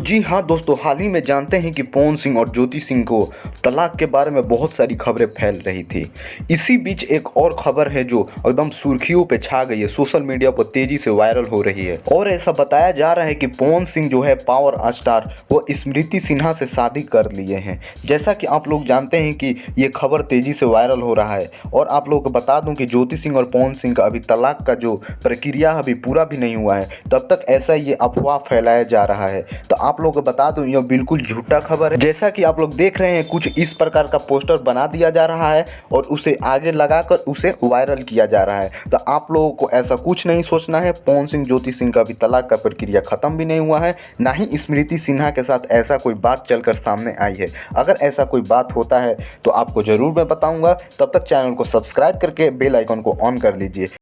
जी हाँ दोस्तों, हाल ही में जानते हैं कि पवन सिंह और ज्योति सिंह को तलाक के बारे में बहुत सारी खबरें फैल रही थी। इसी बीच एक और खबर है जो एकदम सुर्खियों पे छा गई है, सोशल मीडिया पर तेजी से वायरल हो रही है और ऐसा बताया जा रहा है कि पवन सिंह जो है पावर स्टार वो स्मृति सिन्हा से शादी कर लिए हैं। जैसा कि आप लोग जानते हैं कि ये खबर तेजी से वायरल हो रहा है और आप लोगों को बता दूं कि ज्योति सिंह और पवन सिंह का अभी तलाक का जो प्रक्रिया अभी पूरा भी नहीं हुआ है, तब तक ऐसा ये अफवाह फैलाया जा रहा है। तो आप लोगों को बता दूं यह बिल्कुल झूठा खबर है। जैसा कि आप लोग देख रहे हैं, कुछ इस प्रकार का पोस्टर बना दिया जा रहा है और उसे आगे लगाकर उसे वायरल किया जा रहा है। तो आप लोगों को ऐसा कुछ नहीं सोचना है। पवन सिंह ज्योति सिंह का अभी तलाक का प्रक्रिया खत्म भी नहीं हुआ है, ना ही स्मृति सिन्हा के साथ ऐसा कोई बात चलकर सामने आई है। अगर ऐसा कोई बात होता है तो आपको जरूर मैं बताऊंगा। तब तक चैनल को सब्सक्राइब करके बेल आइकन को ऑन कर लीजिए।